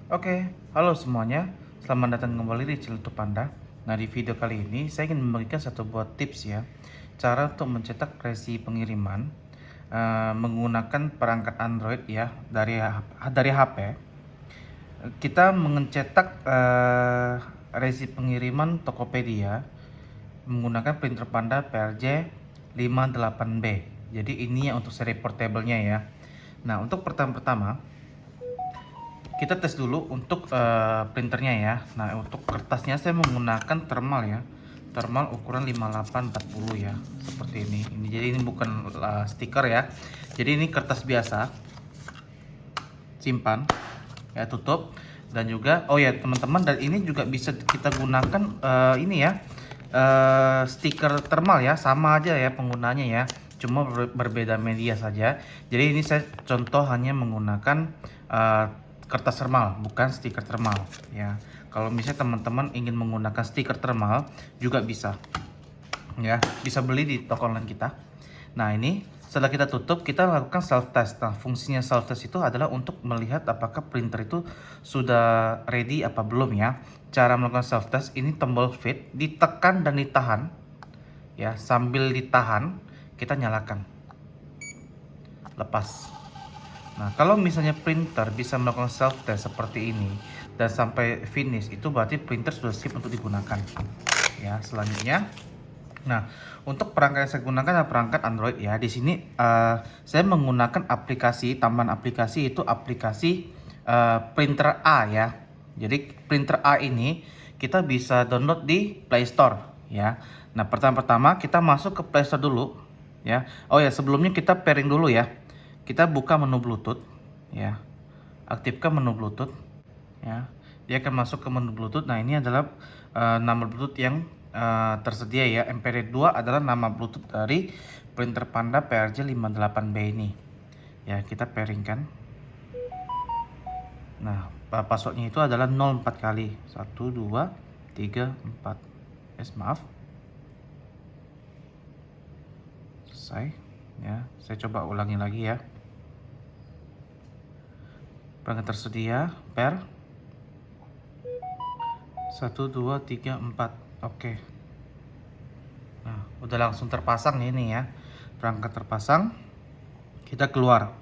Oke, halo semuanya. Selamat datang kembali di Ciletu Panda. Nah, di video kali ini saya ingin membagikan satu buah tips ya. Cara untuk mencetak resi pengiriman menggunakan perangkat Android ya dari HP. Kita mencetak resi pengiriman Tokopedia menggunakan printer Panda PRJ 58B. Jadi ini yang untuk seri portable-nya ya. Nah, untuk pertama-tama kita tes dulu untuk printernya ya. Nah, untuk kertasnya saya menggunakan thermal ya, thermal ukuran 5840 ya, seperti ini. Jadi ini bukan stiker ya, jadi ini kertas biasa. Simpan ya, tutup. Dan juga oh ya teman-teman, dan ini juga bisa kita gunakan ini ya, stiker thermal ya, sama aja ya penggunanya ya, cuma berbeda media saja. Jadi ini saya contoh hanya menggunakan kertas thermal, bukan stiker thermal ya. Kalau misalnya teman-teman ingin menggunakan stiker thermal juga bisa ya, bisa beli di toko online kita. Nah, ini setelah kita tutup, kita lakukan self test. Nah, fungsinya self test itu adalah untuk melihat apakah printer itu sudah ready apa belum ya. Cara melakukan self test ini, tombol fit ditekan dan ditahan ya, sambil ditahan kita nyalakan, lepas. Nah, kalau misalnya printer bisa melakukan self test seperti ini dan sampai finish, itu berarti printer sudah siap untuk digunakan. Ya, selanjutnya, nah, untuk perangkat yang saya gunakan adalah perangkat Android ya. Di sini saya menggunakan aplikasi, tambahan aplikasi itu aplikasi Printer A ya. Jadi Printer A ini kita bisa download di Play Store ya. Nah, pertama-tama kita masuk ke Play Store dulu ya. Oh ya, sebelumnya kita pairing dulu ya. Kita buka menu Bluetooth ya. Aktifkan menu Bluetooth ya. Dia akan masuk ke menu Bluetooth. Nah, ini adalah nama Bluetooth yang tersedia ya. MPD2 adalah nama Bluetooth dari printer Panda PRJ 58B ini ya. Kita pairingkan. Nah, passwordnya itu adalah 04 kali 1 2 3 4. Maaf, selesai ya. Saya coba ulangi lagi ya. Perangkat tersedia pair 1 2 3 4. Oke. Nah, udah langsung terpasang ini ya. Perangkat terpasang. Kita keluar.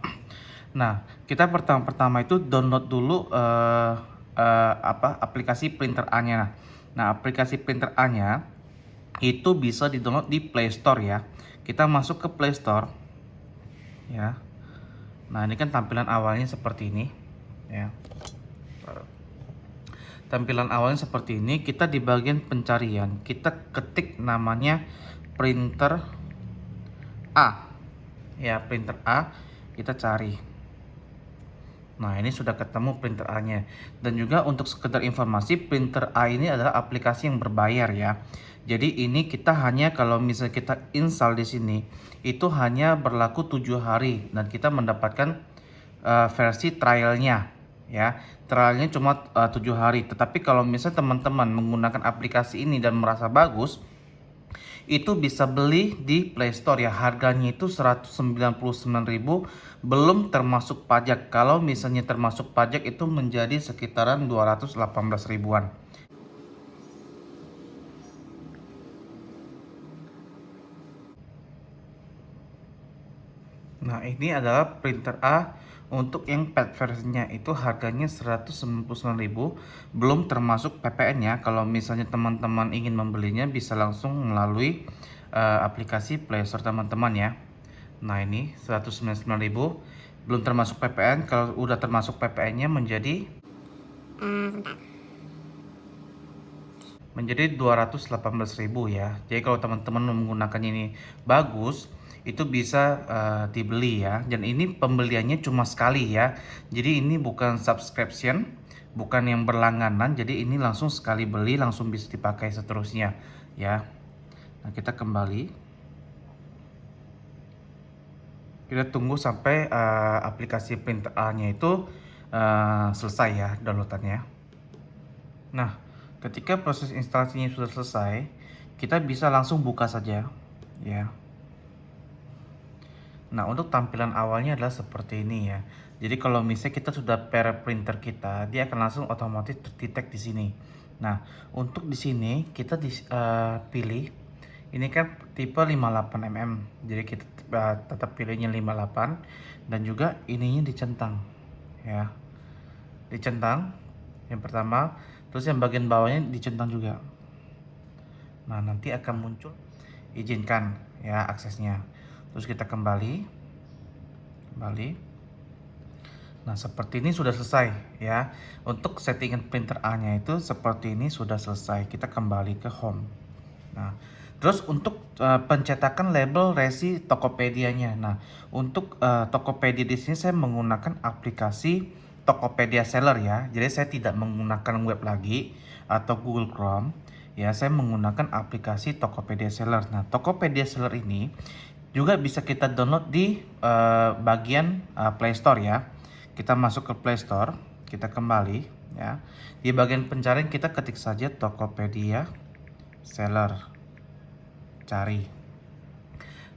Nah, kita pertama-tama itu download dulu aplikasi Printer A-nya. Nah, aplikasi Printer A-nya itu bisa di-download di Play Store ya. Kita masuk ke Play Store ya. Nah, ini kan tampilan awalnya seperti ini ya. Tampilan awalnya seperti ini. Kita di bagian pencarian, kita ketik namanya Printer A ya, Printer A, kita cari. Nah, ini sudah ketemu printer A-nya. Dan juga untuk sekedar informasi, printer A ini adalah aplikasi yang berbayar ya. Jadi ini kita hanya, kalau misalnya kita install di sini, itu hanya berlaku 7 hari dan kita mendapatkan versi trialnya ya. Trialnya cuma 7 hari. Tetapi kalau misalnya teman-teman menggunakan aplikasi ini dan merasa bagus, itu bisa beli di Play Store ya. Harganya itu 199.000 belum termasuk pajak. Kalau misalnya termasuk pajak itu menjadi sekitaran 218 ribuan. Nah, ini adalah printer A untuk yang pad versinya, itu harganya 199.000 belum termasuk PPN ya. Kalau misalnya teman-teman ingin membelinya bisa langsung melalui aplikasi Play Store teman-teman ya. Nah, ini 199.000 belum termasuk PPN. Kalau udah termasuk PPN-nya menjadi 218.000 ya. Jadi kalau teman-teman menggunakan ini bagus, itu bisa dibeli ya. Dan ini pembeliannya cuma sekali ya. Jadi ini bukan subscription, bukan yang berlangganan. Jadi ini langsung sekali beli, langsung bisa dipakai seterusnya ya. Nah, kita kembali. Kita tunggu sampai aplikasi Printer A-nya itu selesai ya downloadannya. Nah, ketika proses instalasinya sudah selesai, kita bisa langsung buka saja ya. Nah, untuk tampilan awalnya adalah seperti ini ya. Jadi kalau misalnya kita sudah pair printer kita, dia akan langsung otomatis terdetek di sini. Nah, untuk di sini kita pilih ini kan tipe 58 mm. Jadi kita tetap pilihnya 58 dan juga ininya dicentang ya. Dicentang yang pertama, terus yang bagian bawahnya dicentang juga. Nah, nanti akan muncul izinkan ya aksesnya. Terus kita kembali. Nah, seperti ini sudah selesai ya. Untuk settingan printer A-nya itu seperti ini sudah selesai. Kita kembali ke home. Nah, terus untuk pencetakan label resi Tokopedia-nya. Nah, untuk Tokopedia di sini saya menggunakan aplikasi Tokopedia Seller ya. Jadi saya tidak menggunakan web lagi atau Google Chrome. Ya, saya menggunakan aplikasi Tokopedia Seller. Nah, Tokopedia Seller ini juga bisa kita download di bagian Play Store ya. Kita masuk ke Play Store, kita kembali ya. Di bagian pencarian kita ketik saja Tokopedia Seller, cari.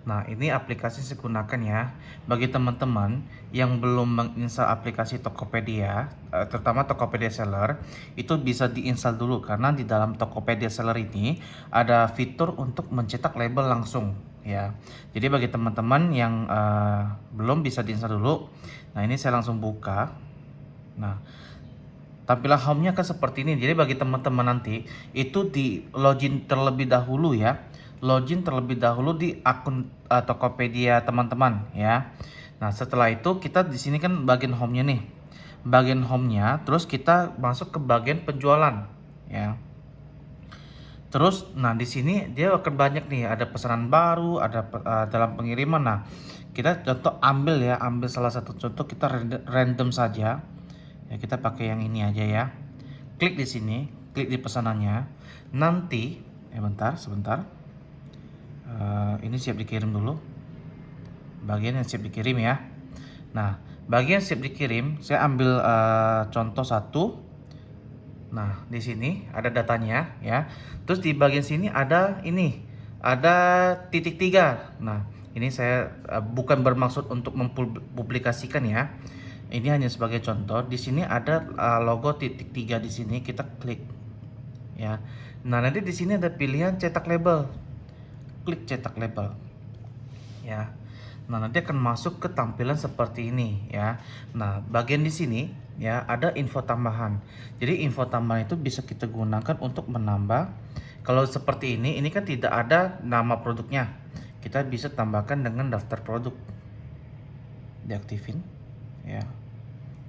Nah, ini aplikasi saya gunakan ya. Bagi teman-teman yang belum menginstal aplikasi Tokopedia, terutama Tokopedia Seller, itu bisa diinstal dulu karena di dalam Tokopedia Seller ini ada fitur untuk mencetak label langsung ya. Jadi bagi teman-teman yang belum bisa diinstal dulu, nah ini saya langsung buka. Nah, tampilan home-nya kan seperti ini. Jadi bagi teman-teman nanti itu di login terlebih dahulu ya. Login terlebih dahulu di akun Tokopedia teman-teman ya. Nah, setelah itu kita di sini kan bagian home-nya nih. Bagian home-nya, terus kita masuk ke bagian penjualan ya. Terus, nah di sini dia akan banyak nih, ada pesanan baru, ada dalam pengiriman. Nah, kita contoh ambil salah satu contoh, kita random saja. Ya, kita pakai yang ini aja ya. Klik di sini, klik di pesanannya. Nanti, sebentar. Ini siap dikirim dulu. Bagian yang siap dikirim ya. Nah, bagian siap dikirim, saya ambil contoh satu. Nah, di sini ada datanya ya. Terus di bagian sini ada ini, ada titik 3. Nah, ini saya bukan bermaksud untuk mempublikasikan ya. Ini hanya sebagai contoh. Di sini ada logo titik 3 di sini, kita klik ya. Nah, nanti di sini ada pilihan cetak label. Klik cetak label. Ya. Nah, nanti akan masuk ke tampilan seperti ini ya. Nah, bagian di sini ya ada info tambahan. Jadi info tambahan itu bisa kita gunakan untuk menambah. Kalau seperti ini kan tidak ada nama produknya. Kita bisa tambahkan dengan daftar produk. Diaktifin ya.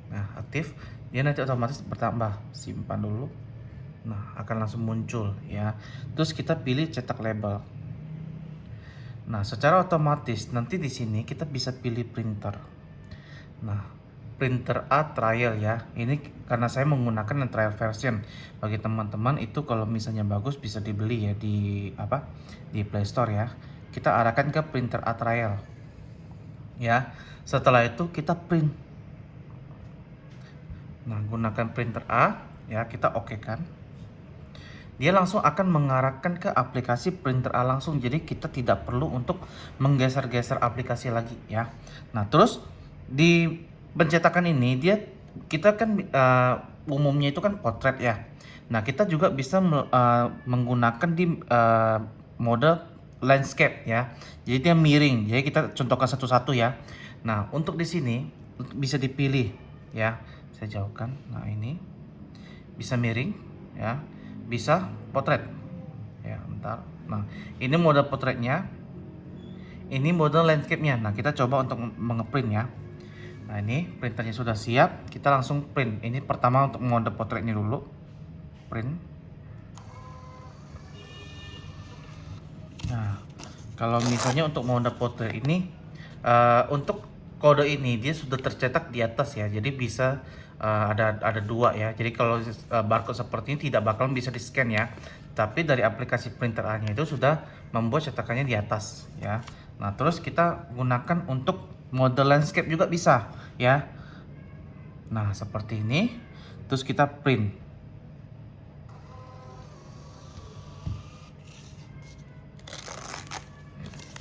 Nah, aktif, dia nanti otomatis bertambah. Simpan dulu. Nah, akan langsung muncul ya. Terus kita pilih cetak label. Nah, secara otomatis nanti di sini kita bisa pilih printer. Nah, printer A trial ya. Ini karena saya menggunakan yang trial version. Bagi teman-teman itu kalau misalnya bagus bisa dibeli ya di Di Play Store ya. Kita arahkan ke printer A trial. Ya. Setelah itu kita print. Nah, gunakan printer A ya, kita oke kan. Dia langsung akan mengarahkan ke aplikasi printer A langsung. Jadi kita tidak perlu untuk menggeser-geser aplikasi lagi ya. Nah, terus di pencetakan ini kita kan umumnya itu kan potret ya. Nah, kita juga bisa menggunakan di mode landscape ya. Jadi dia miring. Jadi kita contohkan satu-satu ya. Nah, untuk di sini bisa dipilih ya. Saya jauhkan. Nah, ini bisa miring ya. Bisa potret ya, bentar. Nah, ini mode potretnya, ini mode landscape-nya. Nah, kita coba untuk mengeprint ya. Nah, ini printernya sudah siap, kita langsung print. Ini pertama untuk mode potretnya dulu, print. Nah, kalau misalnya untuk mode potret ini untuk kode ini dia sudah tercetak di atas ya, jadi bisa ada dua ya. Jadi kalau barcode seperti ini tidak bakalan bisa di scan ya, tapi dari aplikasi printer A-nya itu sudah membuat cetakannya di atas ya. Nah, terus kita gunakan untuk mode landscape juga bisa ya. Nah, seperti ini, terus kita print.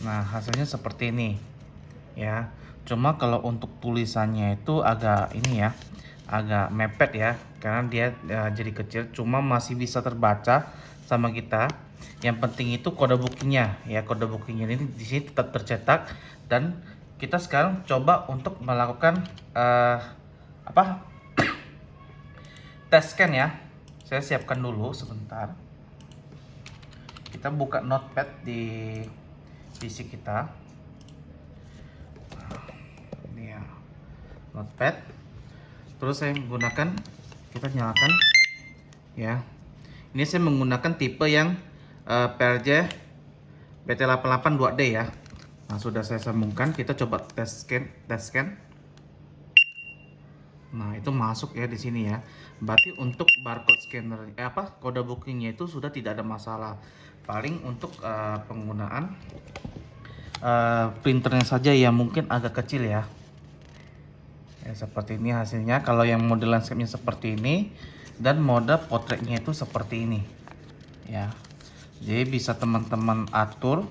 Nah, hasilnya seperti ini ya. Cuma kalau untuk tulisannya itu agak ini ya, agak mepet ya, karena dia jadi kecil. Cuma masih bisa terbaca sama kita. Yang penting itu kode bookingnya ya, kode bookingnya ini di sini tetap tercetak. Dan kita sekarang coba untuk melakukan apa? Tes scan ya. Saya siapkan dulu sebentar. Kita buka notepad di PC kita. Ini ya, notepad. Terus saya menggunakan, kita nyalakan ya. Ini saya menggunakan tipe yang PRJ BT88 2D ya. Nah, sudah saya sambungkan, kita coba tes scan. Nah, itu masuk ya di sini ya. Berarti untuk barcode scanner kode bookingnya itu sudah tidak ada masalah. Paling untuk penggunaan printernya saja yang mungkin agak kecil ya. Ya, seperti ini hasilnya. Kalau yang mode landscape-nya seperti ini dan mode potretnya itu seperti ini ya. Jadi bisa teman-teman atur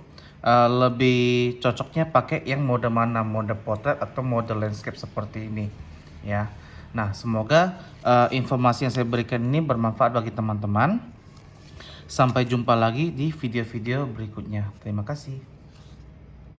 lebih cocoknya pakai yang mode mana, mode potret atau mode landscape seperti ini ya. Nah, semoga informasi yang saya berikan ini bermanfaat bagi teman-teman. Sampai jumpa lagi di video-video berikutnya. Terima kasih.